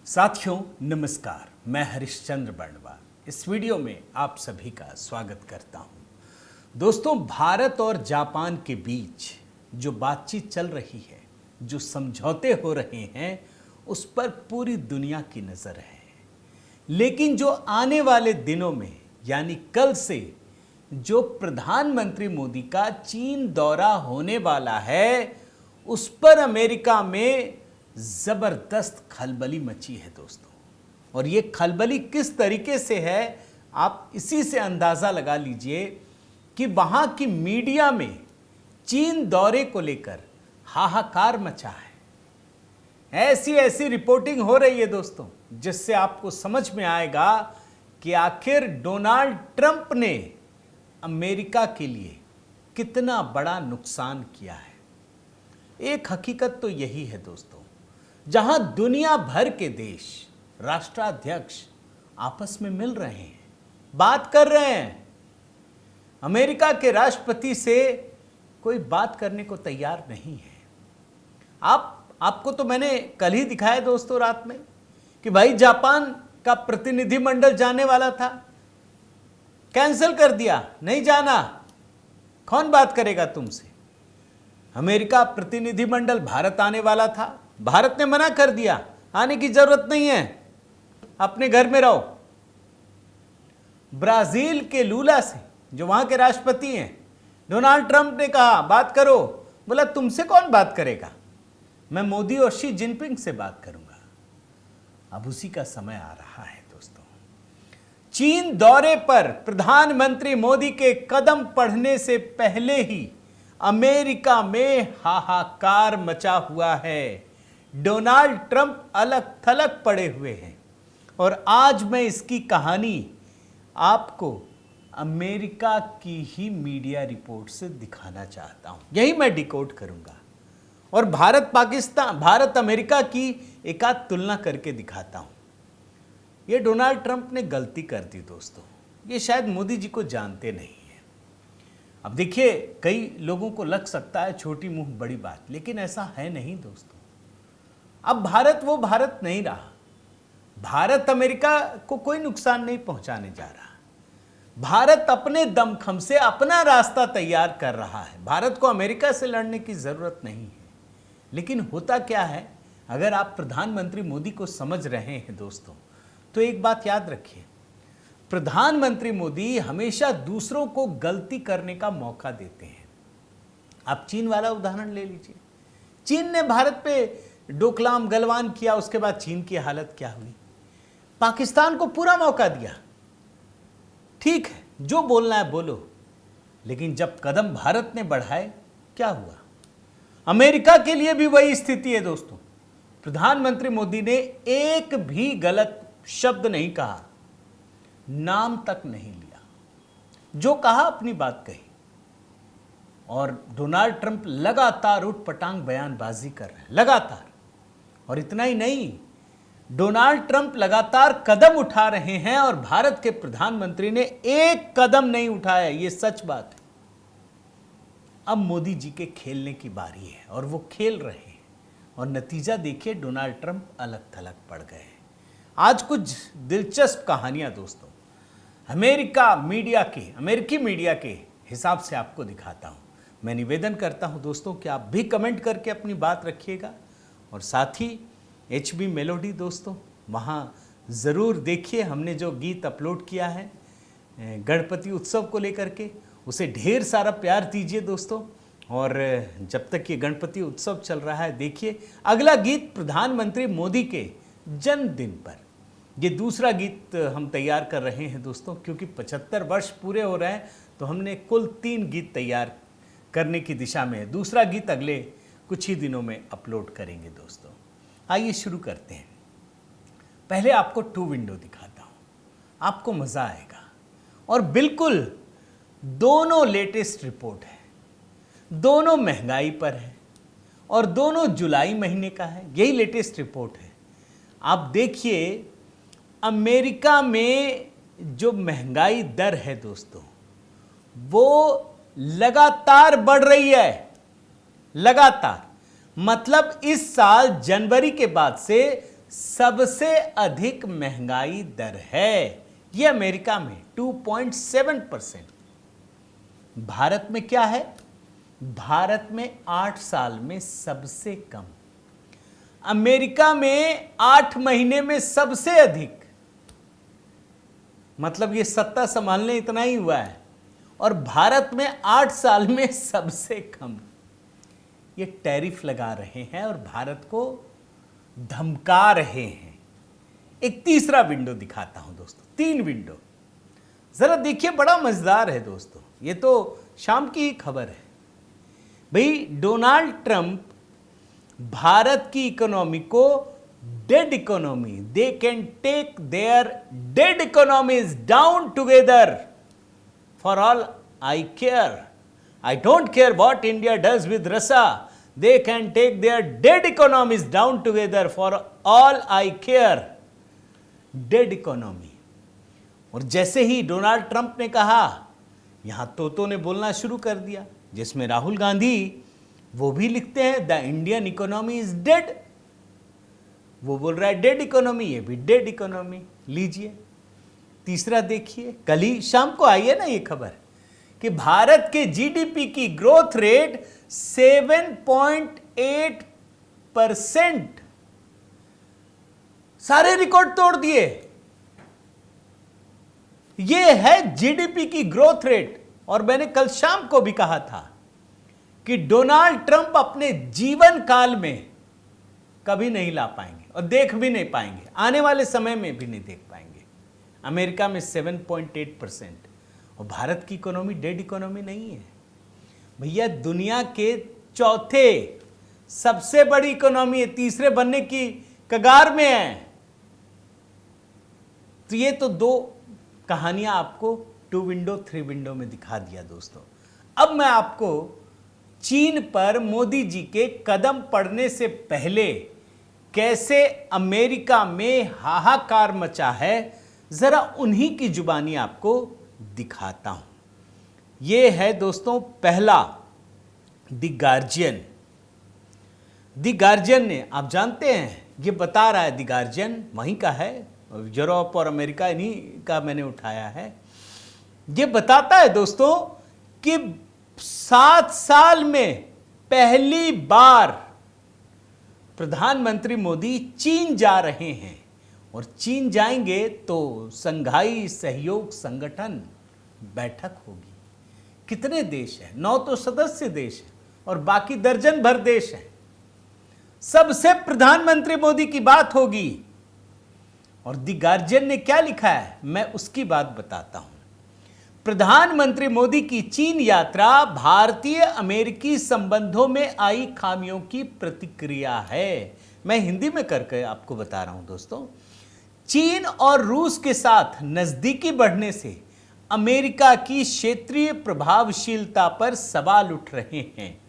साथियों नमस्कार, मैं हरिश्चंद्र बर्णवाल इस वीडियो में आप सभी का स्वागत करता हूं। दोस्तों, भारत और जापान के बीच जो बातचीत चल रही है, जो समझौते हो रहे हैं, उस पर पूरी दुनिया की नजर है। लेकिन जो आने वाले दिनों में यानी कल से जो प्रधानमंत्री मोदी का चीन दौरा होने वाला है, उस पर अमेरिका में जबरदस्त खलबली मची है दोस्तों। और ये खलबली किस तरीके से है, आप इसी से अंदाजा लगा लीजिए कि वहां की मीडिया में चीन दौरे को लेकर हाहाकार मचा है। ऐसी ऐसी रिपोर्टिंग हो रही है दोस्तों, जिससे आपको समझ में आएगा कि आखिर डोनाल्ड ट्रंप ने अमेरिका के लिए कितना बड़ा नुकसान किया है। एक हकीकत तो यही है दोस्तों, जहां दुनिया भर के देश राष्ट्राध्यक्ष आपस में मिल रहे हैं, बात कर रहे हैं, अमेरिका के राष्ट्रपति से कोई बात करने को तैयार नहीं है। आपको तो मैंने कल ही दिखाया दोस्तों रात में कि भाई जापान का प्रतिनिधिमंडल जाने वाला था, कैंसिल कर दिया, नहीं जाना, कौन बात करेगा तुमसे। अमेरिका प्रतिनिधिमंडल भारत आने वाला था, भारत ने मना कर दिया, आने की जरूरत नहीं है, अपने घर में रहो। ब्राजील के लूला से, जो वहां के राष्ट्रपति हैं, डोनाल्ड ट्रंप ने कहा बात करो, बोला तुमसे कौन बात करेगा, मैं मोदी और शी जिनपिंग से बात करूंगा। अब उसी का समय आ रहा है दोस्तों। चीन दौरे पर प्रधानमंत्री मोदी के कदम बढ़ने से पहले ही अमेरिका में हाहाकार मचा हुआ है। डोनाल्ड ट्रंप अलग थलग पड़े हुए हैं और आज मैं इसकी कहानी आपको अमेरिका की ही मीडिया रिपोर्ट से दिखाना चाहता हूं। यही मैं डिकोड करूंगा और भारत अमेरिका की एक आध तुलना करके दिखाता हूं। यह डोनाल्ड ट्रंप ने गलती कर दी दोस्तों, ये शायद मोदी जी को जानते नहीं है। अब देखिए, कई लोगों को लग सकता है छोटी मुंह बड़ी बात, लेकिन ऐसा है नहीं दोस्तों। अब भारत वो भारत नहीं रहा। भारत अमेरिका को कोई नुकसान नहीं पहुंचाने जा रहा। भारत अपने दमखम से अपना रास्ता तैयार कर रहा है। भारत को अमेरिका से लड़ने की जरूरत नहीं है। लेकिन होता क्या है, अगर आप प्रधानमंत्री मोदी को समझ रहे हैं दोस्तों, तो एक बात याद रखिए, प्रधानमंत्री मोदी हमेशा दूसरों को गलती करने का मौका देते हैं। आप चीन वाला उदाहरण ले लीजिए। चीन ने भारत पे डोकलाम गलवान किया, उसके बाद चीन की हालत क्या हुई। पाकिस्तान को पूरा मौका दिया, ठीक है, जो बोलना है बोलो, लेकिन जब कदम भारत ने बढ़ाए, क्या हुआ। अमेरिका के लिए भी वही स्थिति है दोस्तों। प्रधानमंत्री मोदी ने एक भी गलत शब्द नहीं कहा, नाम तक नहीं लिया, जो कहा अपनी बात कही। और डोनाल्ड ट्रंप लगातार उठपटांग बयानबाजी कर रहे हैं, लगातार। और इतना ही नहीं, डोनाल्ड ट्रंप लगातार कदम उठा रहे हैं और भारत के प्रधानमंत्री ने एक कदम नहीं उठाया, यह सच बात है। अब मोदी जी के खेलने की बारी है और वो खेल रहे हैं और नतीजा देखिए, डोनाल्ड ट्रंप अलग थलग पड़ गए। आज कुछ दिलचस्प कहानियां दोस्तों अमेरिकी मीडिया के हिसाब से आपको दिखाता हूं। मैं निवेदन करता हूं दोस्तों कि आप भी कमेंट करके अपनी बात रखिएगा और साथ ही HB मेलोडी दोस्तों, वहाँ ज़रूर देखिए। हमने जो गीत अपलोड किया है गणपति उत्सव को लेकर के, उसे ढेर सारा प्यार दीजिए दोस्तों। और जब तक ये गणपति उत्सव चल रहा है, देखिए अगला गीत प्रधानमंत्री मोदी के जन्मदिन पर, ये दूसरा गीत हम तैयार कर रहे हैं दोस्तों, क्योंकि 75 वर्ष पूरे हो रहे हैं, तो हमने कुल 3 गीत तैयार करने की दिशा में है। दूसरा गीत अगले कुछ ही दिनों में अपलोड करेंगे दोस्तों। आइए शुरू करते हैं। पहले आपको 2 विंडो दिखाता हूं, आपको मजा आएगा। और बिल्कुल दोनों लेटेस्ट रिपोर्ट है, दोनों महंगाई पर है और दोनों जुलाई महीने का है। यही लेटेस्ट रिपोर्ट है। आप देखिए, अमेरिका में जो महंगाई दर है दोस्तों, वो लगातार बढ़ रही है, लगातार। मतलब इस साल जनवरी के बाद से सबसे अधिक महंगाई दर है। यह अमेरिका में 2.7%। भारत में क्या है? भारत में 8 साल में सबसे कम। अमेरिका में 8 महीने में सबसे अधिक। मतलब ये सत्ता संभालने इतना ही हुआ है, और भारत में 8 साल में सबसे कम। ये टैरिफ लगा रहे हैं और भारत को धमका रहे हैं। एक तीसरा विंडो दिखाता हूं दोस्तों, 3 विंडो जरा देखिए, बड़ा मजेदार है दोस्तों। ये तो शाम की ही खबर है भाई। डोनाल्ड ट्रंप भारत की इकोनॉमी को dead economy, they can take their dead economies down together for all I care. I don't care what India does with Russia. They can take their dead economies down together for all I care. Dead economy. और जैसे ही Donald Trump ने कहा, यहां तोतों ने बोलना शुरू कर दिया, जिसमें राहुल गांधी वो भी लिखते हैं the Indian economy is dead. वो बोल रहा है डेड इकोनॉमी, ये भी डेड इकोनॉमी। लीजिए तीसरा देखिए, कल ही शाम को आई है ना ये खबर कि भारत के जीडीपी की ग्रोथ रेट 7.8%, सारे रिकॉर्ड तोड़ दिए। यह है जीडीपी की ग्रोथ रेट। और मैंने कल शाम को भी कहा था कि डोनाल्ड ट्रंप अपने जीवन काल में कभी नहीं ला पाएंगे और देख भी नहीं पाएंगे, आने वाले समय में भी नहीं देख पाएंगे। अमेरिका में 7.8%, और भारत की इकोनॉमी डेड इकोनॉमी नहीं है भैया। दुनिया के चौथे सबसे बड़ी इकोनॉमी है, तीसरे बनने की कगार में है। तो ये तो 2 कहानियां आपको 2 विंडो 3 विंडो में दिखा दिया दोस्तों। अब मैं आपको चीन पर मोदी जी के कदम पड़ने से पहले कैसे अमेरिका में हाहाकार मचा है, जरा उन्हीं की जुबानी आपको दिखाता हूं। यह है दोस्तों पहला द गार्जियन। द गार्जियन ने, आप जानते हैं, ये बता रहा है, द गार्जियन वहीं का है, यूरोप और अमेरिका इन्हीं का मैंने उठाया है। ये बताता है दोस्तों कि 7 साल में पहली बार प्रधानमंत्री मोदी चीन जा रहे हैं, और चीन जाएंगे तो संघाई सहयोग संगठन बैठक होगी। कितने देश हैं? 9 तो सदस्य देश हैं और बाकी दर्जन भर देश हैं। सबसे प्रधानमंत्री मोदी की बात होगी। और द गार्जियन ने क्या लिखा है, मैं उसकी बात बताता हूं। प्रधानमंत्री मोदी की चीन यात्रा भारतीय अमेरिकी संबंधों में आई खामियों की प्रतिक्रिया है। मैं हिंदी में करके आपको बता रहा हूं दोस्तों। चीन और रूस के साथ नजदीकी बढ़ने से अमेरिका की क्षेत्रीय प्रभावशीलता पर सवाल उठ रहे हैं,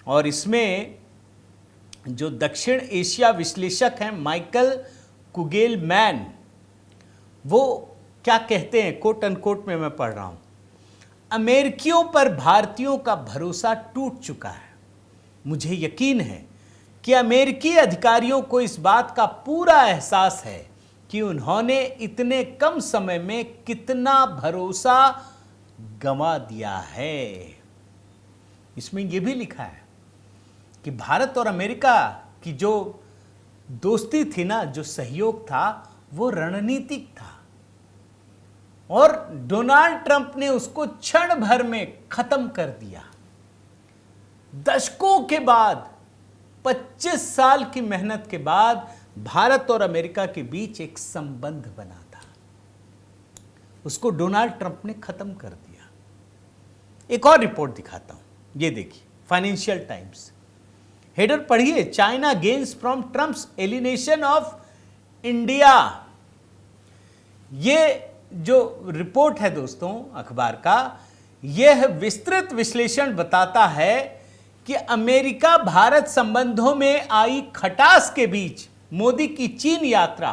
और इसमें जो दक्षिण एशिया विश्लेषक हैं माइकल कुगेलमैन, वो क्या कहते हैं, कोट अनकोट में मैं पढ़ रहा हूं, अमेरिकियों पर भारतीयों का भरोसा टूट चुका है। मुझे यकीन है कि अमेरिकी अधिकारियों को इस बात का पूरा एहसास है कि उन्होंने इतने कम समय में कितना भरोसा गंवा दिया है। इसमें यह भी लिखा है कि भारत और अमेरिका की जो दोस्ती थी ना, जो सहयोग था, वो रणनीतिक था, और डोनाल्ड ट्रंप ने उसको क्षण भर में खत्म कर दिया। दशकों के बाद, 25 साल की मेहनत के बाद भारत और अमेरिका के बीच एक संबंध बना था, उसको डोनाल्ड ट्रंप ने खत्म कर दिया। एक और रिपोर्ट दिखाता हूं, ये देखिए, फाइनेंशियल टाइम्स, हेडर पढ़िए, China gains from Trump's alienation of India. ये जो रिपोर्ट है दोस्तों अखबार का, यह विस्तृत विश्लेषण बताता है कि अमेरिका भारत संबंधों में आई खटास के बीच मोदी की चीन यात्रा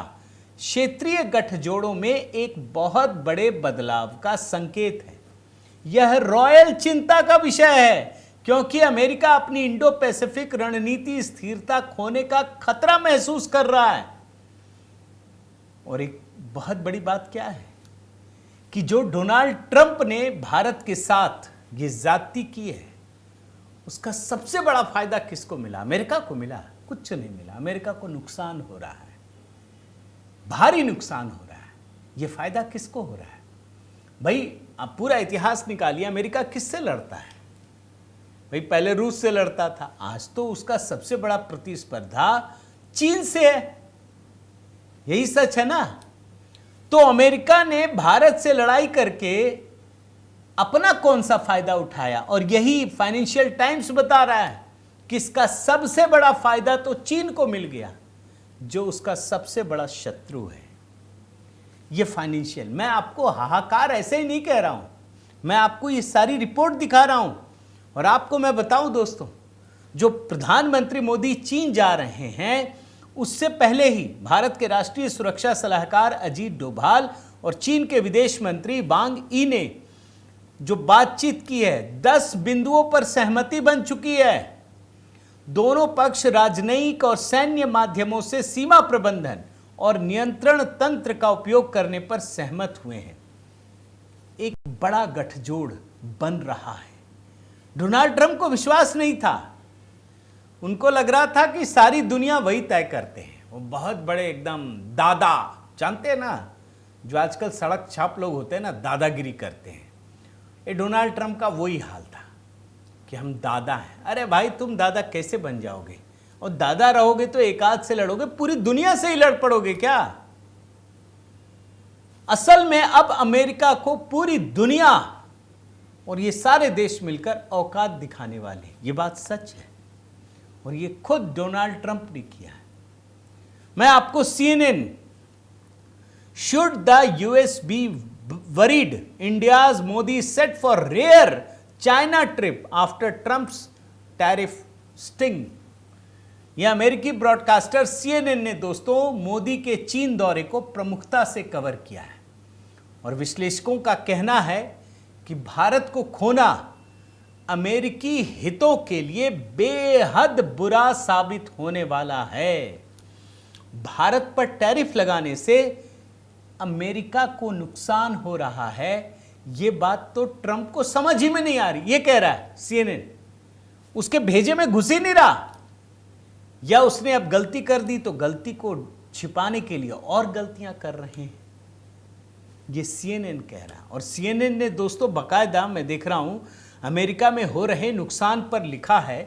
क्षेत्रीय गठजोड़ों में एक बहुत बड़े बदलाव का संकेत है। यह रॉयल चिंता का विषय है, क्योंकि अमेरिका अपनी इंडो पैसिफिक रणनीति स्थिरता खोने का खतरा महसूस कर रहा है। और एक बहुत बड़ी बात क्या है कि जो डोनाल्ड ट्रंप ने भारत के साथ ये ज्यादती की है, उसका सबसे बड़ा फायदा किसको मिला? अमेरिका को मिला? कुछ नहीं मिला। अमेरिका को नुकसान हो रहा है, भारी नुकसान हो रहा है। ये फायदा किसको हो रहा है? भाई आप पूरा इतिहास निकालिए, अमेरिका किससे लड़ता है? भाई पहले रूस से लड़ता था, आज तो उसका सबसे बड़ा प्रतिस्पर्धा चीन से है। यही सच है ना? तो अमेरिका ने भारत से लड़ाई करके अपना कौन सा फायदा उठाया? और यही फाइनेंशियल टाइम्स बता रहा है कि इसका सबसे बड़ा फायदा तो चीन को मिल गया, जो उसका सबसे बड़ा शत्रु है। ये फाइनेंशियल, मैं आपको हाहाकार ऐसे ही नहीं कह रहा हूं, मैं आपको ये सारी रिपोर्ट दिखा रहा हूं। और आपको मैं बताऊं दोस्तों, जो प्रधानमंत्री मोदी चीन जा रहे हैं, उससे पहले ही भारत के राष्ट्रीय सुरक्षा सलाहकार अजीत डोभाल और चीन के विदेश मंत्री वांग यी ने जो बातचीत की है, 10 बिंदुओं पर सहमति बन चुकी है। दोनों पक्ष राजनयिक और सैन्य माध्यमों से सीमा प्रबंधन और नियंत्रण तंत्र का उपयोग करने पर सहमत हुए हैं। एक बड़ा गठजोड़ बन रहा है। डोनाल्ड ट्रंप को विश्वास नहीं था, उनको लग रहा था कि सारी दुनिया वही तय करते हैं। वो बहुत बड़े एकदम दादा, जानते हैं ना, जो आजकल सड़क छाप लोग होते हैं ना, दादागिरी करते हैं। ये डोनाल्ड ट्रंप का वही हाल था कि हम दादा हैं। अरे भाई तुम दादा कैसे बन जाओगे? और दादा रहोगे तो एक आध से लड़ोगे, पूरी दुनिया से ही लड़ पड़ोगे क्या? असल में अब अमेरिका को पूरी दुनिया और ये सारे देश मिलकर औकात दिखाने वाले, ये बात सच है। और ये खुद डोनाल्ड ट्रंप ने किया है। मैं आपको CNN, should the US be worried India's Modi set for rare China trip after Trump's tariff sting, यह अमेरिकी ब्रॉडकास्टर CNN ने दोस्तों मोदी के चीन दौरे को प्रमुखता से कवर किया है। और विश्लेषकों का कहना है कि भारत को खोना अमेरिकी हितों के लिए बेहद बुरा साबित होने वाला है। भारत पर टैरिफ लगाने से अमेरिका को नुकसान हो रहा है, यह बात तो ट्रंप को समझ ही में नहीं आ रही। यह कह रहा है CNN, उसके भेजे में घुस ही नहीं रहा, या उसने अब गलती कर दी तो गलती को छिपाने के लिए और गलतियां कर रहे हैं। ये CNN कह रहा है। और CNN ने दोस्तों बाकायदा, मैं देख रहा हूं, अमेरिका में हो रहे नुकसान पर लिखा है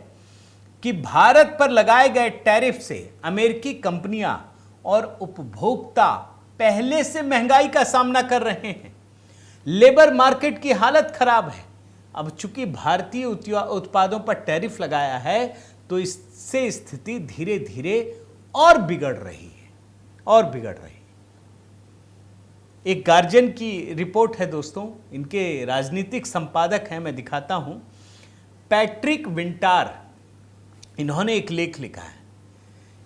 कि भारत पर लगाए गए टैरिफ से अमेरिकी कंपनियां और उपभोक्ता पहले से महंगाई का सामना कर रहे हैं। लेबर मार्केट की हालत खराब है। अब चूंकि भारतीय उत्पादों पर टैरिफ लगाया है तो इससे स्थिति धीरे धीरे और बिगड़ रही है। एक गार्जियन की रिपोर्ट है दोस्तों, इनके राजनीतिक संपादक हैं, मैं दिखाता हूं, पैट्रिक विंटार। इन्होंने एक लेख लिखा है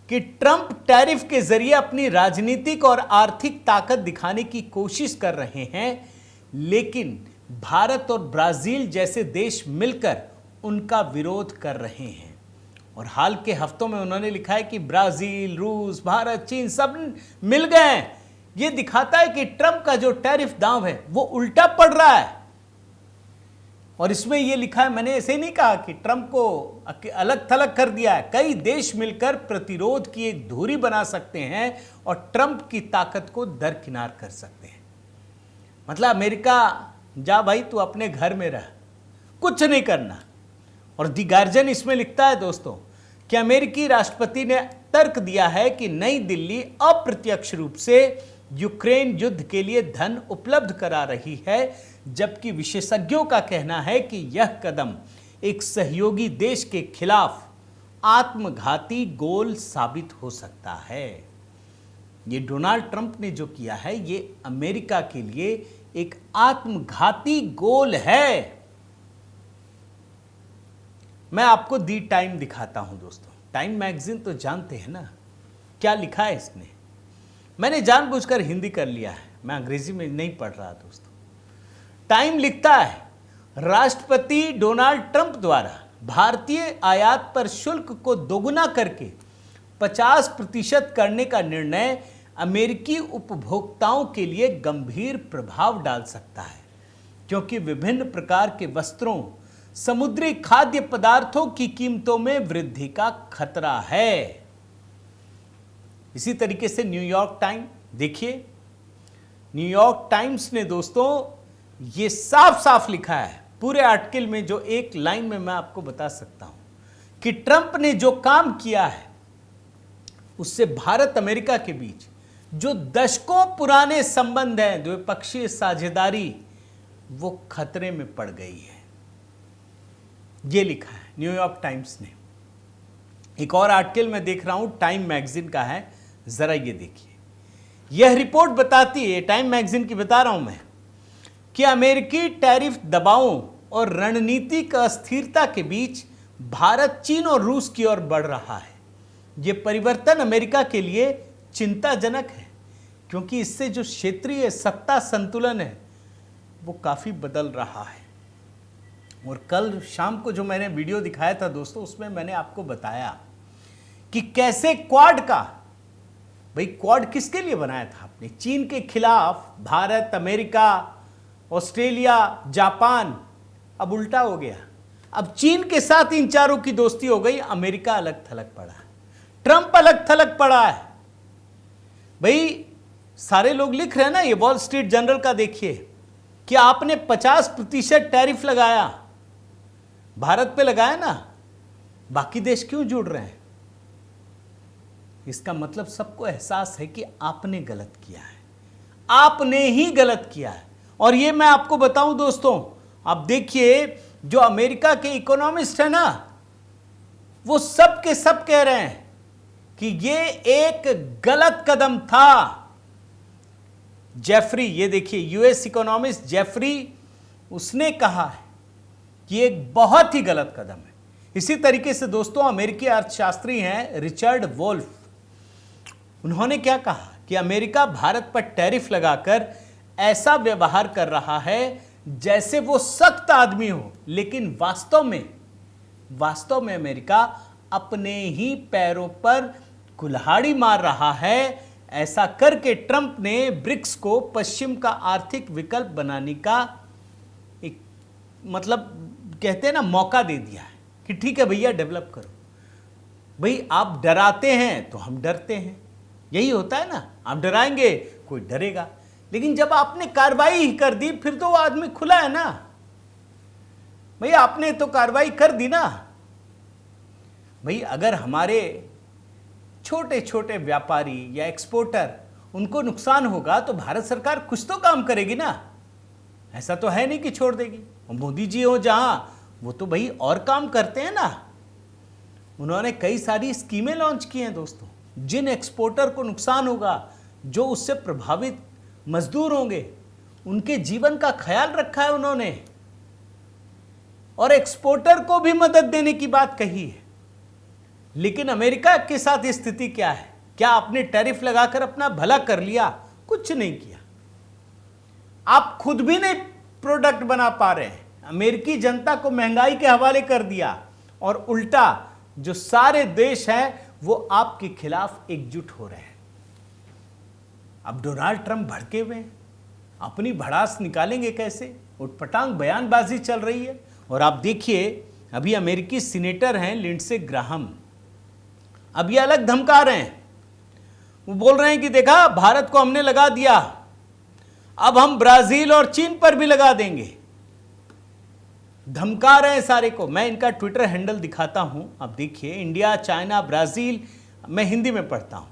कि ट्रंप टैरिफ के जरिए अपनी राजनीतिक और आर्थिक ताकत दिखाने की कोशिश कर रहे हैं, लेकिन भारत और ब्राजील जैसे देश मिलकर उनका विरोध कर रहे हैं। और हाल के हफ्तों में उन्होंने लिखा है कि ब्राजील, रूस, भारत, चीन सब मिल गए। यह दिखाता है कि ट्रंप का जो टैरिफ दांव है वो उल्टा पड़ रहा है। और इसमें यह लिखा है, मैंने ऐसे ही नहीं कहा कि ट्रंप को अलग थलग कर दिया है। कई देश मिलकर प्रतिरोध की एक धुरी बना सकते हैं और ट्रंप की ताकत को दरकिनार कर सकते हैं। मतलब अमेरिका, जा भाई तू अपने घर में रह, कुछ नहीं करना। और दी गार्जियन इसमें लिखता है दोस्तों कि अमेरिकी राष्ट्रपति ने तर्क दिया है कि नई दिल्ली अप्रत्यक्ष रूप से यूक्रेन युद्ध के लिए धन उपलब्ध करा रही है, जबकि विशेषज्ञों का कहना है कि यह कदम एक सहयोगी देश के खिलाफ आत्मघाती गोल साबित हो सकता है। ये डोनाल्ड ट्रंप ने जो किया है, ये अमेरिका के लिए एक आत्मघाती गोल है। मैं आपको दी टाइम दिखाता हूं दोस्तों। टाइम मैगजीन तो जानते हैं ना, क्या लिखा है इसने। मैंने जानबूझकर हिंदी कर लिया है, मैं अंग्रेजी में नहीं पढ़ रहा दोस्तों। टाइम लिखता है, राष्ट्रपति डोनाल्ड ट्रंप द्वारा भारतीय आयात पर शुल्क को दोगुना करके 50% करने का निर्णय अमेरिकी उपभोक्ताओं के लिए गंभीर प्रभाव डाल सकता है, क्योंकि विभिन्न प्रकार के वस्त्रों, समुद्री खाद्य पदार्थों की कीमतों में वृद्धि का खतरा है। इसी तरीके से न्यूयॉर्क टाइम देखिए, न्यूयॉर्क टाइम्स ने दोस्तों ये साफ साफ लिखा है पूरे आर्टिकल में, जो एक लाइन में मैं आपको बता सकता हूं कि ट्रंप ने जो काम किया है उससे भारत अमेरिका के बीच जो दशकों पुराने संबंध हैं, द्विपक्षीय साझेदारी, वो खतरे में पड़ गई है। ये लिखा है न्यूयॉर्क टाइम्स ने। एक और आर्टिकल मैं देख रहा हूं, टाइम मैगजीन का है, जरा ये देखिए। यह रिपोर्ट बताती है, टाइम मैगजीन की बता रहा हूं मैं, कि अमेरिकी टैरिफ दबावों और रणनीतिक अस्थिरता के बीच भारत चीन और रूस की ओर बढ़ रहा है। यह परिवर्तन अमेरिका के लिए चिंताजनक है, क्योंकि इससे जो क्षेत्रीय सत्ता संतुलन है वो काफी बदल रहा है। और कल शाम को जो मैंने वीडियो दिखाया था दोस्तों, उसमें मैंने आपको बताया कि कैसे क्वाड का, भाई क्वाड किसके लिए बनाया था आपने? चीन के खिलाफ भारत, अमेरिका, ऑस्ट्रेलिया, जापान। अब उल्टा हो गया, अब चीन के साथ इन चारों की दोस्ती हो गई, अमेरिका अलग थलग पड़ा है, ट्रंप अलग थलग पड़ा है। भाई सारे लोग लिख रहे हैं ना, ये वॉल स्ट्रीट जर्नल का देखिए कि आपने 50% टैरिफ लगाया, भारत पे लगाया ना, बाकी देश क्यों जुड़ रहे हैं? इसका मतलब सबको एहसास है कि आपने गलत किया है, आपने ही गलत किया है। और ये मैं आपको बताऊं दोस्तों, आप देखिए जो अमेरिका के इकोनॉमिस्ट है ना, वो सब के सब कह रहे हैं कि ये एक गलत कदम था। जेफरी, ये देखिए यूएस इकोनॉमिस्ट जेफरी, उसने कहा है कि एक बहुत ही गलत कदम है। इसी तरीके से दोस्तों अमेरिकी अर्थशास्त्री हैं रिचर्ड वोल्फ, उन्होंने क्या कहा कि अमेरिका भारत पर टैरिफ लगाकर ऐसा व्यवहार कर रहा है जैसे वो सख्त आदमी हो, लेकिन वास्तव में अमेरिका अपने ही पैरों पर कुल्हाड़ी मार रहा है। ऐसा करके ट्रंप ने ब्रिक्स को पश्चिम का आर्थिक विकल्प बनाने का एक, मतलब कहते हैं ना, मौका दे दिया है कि ठीक है भैया डेवलप करो। भाई आप डराते हैं तो हम डरते हैं, यही होता है ना, आप डराएंगे कोई डरेगा। लेकिन जब आपने कार्रवाई ही कर दी फिर तो वो आदमी खुला है ना। भाई आपने तो कार्रवाई कर दी ना। भाई अगर हमारे छोटे छोटे व्यापारी या एक्सपोर्टर, उनको नुकसान होगा तो भारत सरकार कुछ तो काम करेगी ना, ऐसा तो है नहीं कि छोड़ देगी। और मोदी जी हो जहां, वो तो भाई और काम करते हैं ना। उन्होंने कई सारी स्कीमें लॉन्च की हैं दोस्तों। जिन एक्सपोर्टर को नुकसान होगा, जो उससे प्रभावित मजदूर होंगे, उनके जीवन का ख्याल रखा है उन्होंने, और एक्सपोर्टर को भी मदद देने की बात कही है। लेकिन अमेरिका के साथ स्थिति क्या है? क्या आपने टैरिफ लगाकर अपना भला कर लिया? कुछ नहीं किया। आप खुद भी नहीं प्रोडक्ट बना पा रहे हैं, अमेरिकी जनता को महंगाई के हवाले कर दिया, और उल्टा जो सारे देश हैं वो आपके खिलाफ एकजुट हो रहे हैं। अब डोनाल्ड ट्रंप भड़के हुए हैं, अपनी भड़ास निकालेंगे कैसे? उटपटांग बयानबाजी चल रही है। और आप देखिए अभी अमेरिकी सीनेटर हैं लिंडसे ग्राहम, अब ये अलग धमका रहे हैं। वो बोल रहे हैं कि देखा भारत को हमने लगा दिया, अब हम ब्राजील और चीन पर भी लगा देंगे। धमका रहे हैं सारे को। मैं इनका ट्विटर हैंडल दिखाता हूं, आप देखिए, इंडिया, चाइना, ब्राजील, मैं हिंदी में पढ़ता हूं।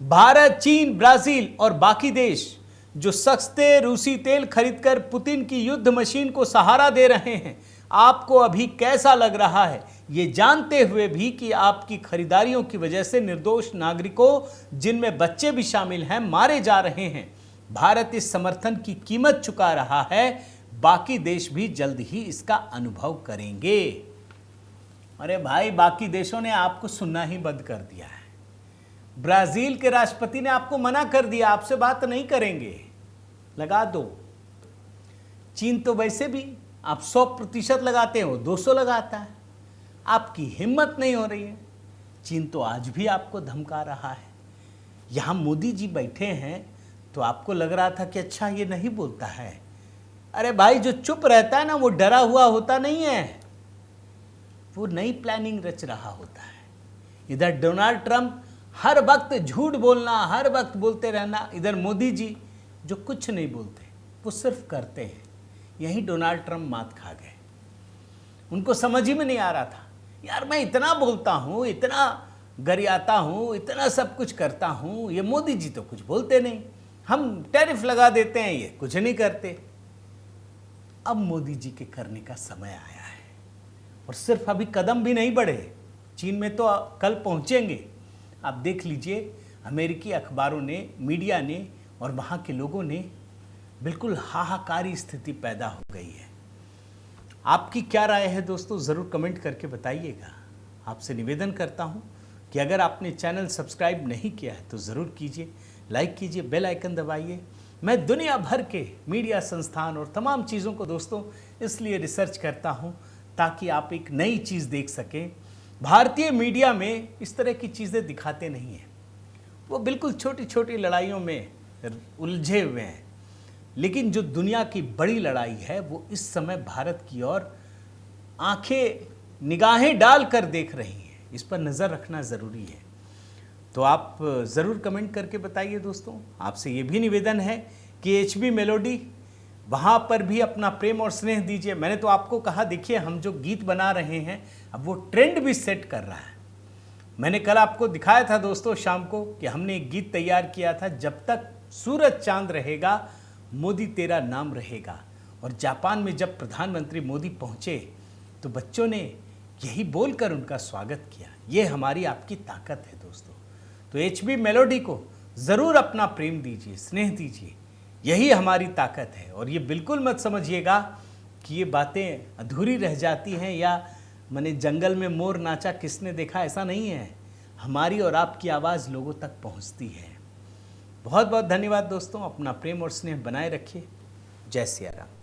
भारत, चीन, ब्राजील और बाकी देश जो सस्ते रूसी तेल खरीदकर पुतिन की युद्ध मशीन को सहारा दे रहे हैं, आपको अभी कैसा लग रहा है, ये जानते हुए भी कि आपकी खरीदारियों की वजह से निर्दोष नागरिकों, जिनमें बच्चे भी शामिल हैं, मारे जा रहे हैं। भारत इस समर्थन की कीमत चुका रहा है, बाकी देश भी जल्द ही इसका अनुभव करेंगे। अरे भाई, बाकी देशों ने आपको सुनना ही बंद कर दिया है। ब्राजील के राष्ट्रपति ने आपको मना कर दिया, आपसे बात नहीं करेंगे, लगा दो। चीन तो वैसे भी आप 100% लगाते हो, 200 लगाता है, आपकी हिम्मत नहीं हो रही है। चीन तो आज भी आपको धमका रहा है। यहाँ मोदी जी बैठे हैं तो आपको लग रहा था कि अच्छा ये नहीं बोलता है। अरे भाई, जो चुप रहता है ना वो डरा हुआ होता नहीं है, वो नई प्लानिंग रच रहा होता है। इधर डोनाल्ड ट्रंप हर वक्त झूठ बोलना, हर वक्त बोलते रहना, इधर मोदी जी जो कुछ नहीं बोलते, वो सिर्फ करते हैं। यही डोनाल्ड ट्रंप मात खा गए। उनको समझ ही में नहीं आ रहा था, यार मैं इतना बोलता हूँ, इतना गरियाता हूँ, इतना सब कुछ करता हूँ, ये मोदी जी तो कुछ बोलते नहीं। हम टैरिफ लगा देते हैं, ये कुछ नहीं करते। अब मोदी जी के करने का समय आया है, और सिर्फ अभी कदम भी नहीं बढ़े, चीन में तो कल पहुँचेंगे। आप देख लीजिए, अमेरिकी अखबारों ने, मीडिया ने और वहाँ के लोगों ने बिल्कुल हाहाकारी स्थिति पैदा हो गई है। आपकी क्या राय है दोस्तों, ज़रूर कमेंट करके बताइएगा। आपसे निवेदन करता हूँ कि अगर आपने चैनल सब्सक्राइब नहीं किया है तो ज़रूर कीजिए, लाइक कीजिए, बेल आइकन दबाइए। मैं दुनिया भर के मीडिया संस्थान और तमाम चीज़ों को दोस्तों इसलिए रिसर्च करता हूँ ताकि आप एक नई चीज़ देख सकें। भारतीय मीडिया में इस तरह की चीज़ें दिखाते नहीं हैं, वो बिल्कुल छोटी छोटी लड़ाइयों में उलझे हुए हैं। लेकिन जो दुनिया की बड़ी लड़ाई है वो इस समय भारत की ओर आंखें, निगाहें डाल कर देख रही हैं। इस पर नज़र रखना ज़रूरी है। तो आप ज़रूर कमेंट करके बताइए दोस्तों। आपसे ये भी निवेदन है कि HB मेलोडी, वहाँ पर भी अपना प्रेम और स्नेह दीजिए। मैंने तो आपको कहा, देखिए हम जो गीत बना रहे हैं अब वो ट्रेंड भी सेट कर रहा है। मैंने कल आपको दिखाया था दोस्तों शाम को कि हमने एक गीत तैयार किया था, जब तक सूरज चांद रहेगा मोदी तेरा नाम रहेगा। और जापान में जब प्रधानमंत्री मोदी पहुँचे तो बच्चों ने यही बोलकर उनका स्वागत किया। ये हमारी आपकी ताकत है दोस्तों। तो HB मेलोडी को ज़रूर अपना प्रेम दीजिए, स्नेह दीजिए, यही हमारी ताकत है। और ये बिल्कुल मत समझिएगा कि ये बातें अधूरी रह जाती हैं या मैंने जंगल में मोर नाचा किसने देखा, ऐसा नहीं है। हमारी और आपकी आवाज़ लोगों तक पहुंचती है। बहुत बहुत धन्यवाद दोस्तों। अपना प्रेम और स्नेह बनाए रखिए। जय सिया राम।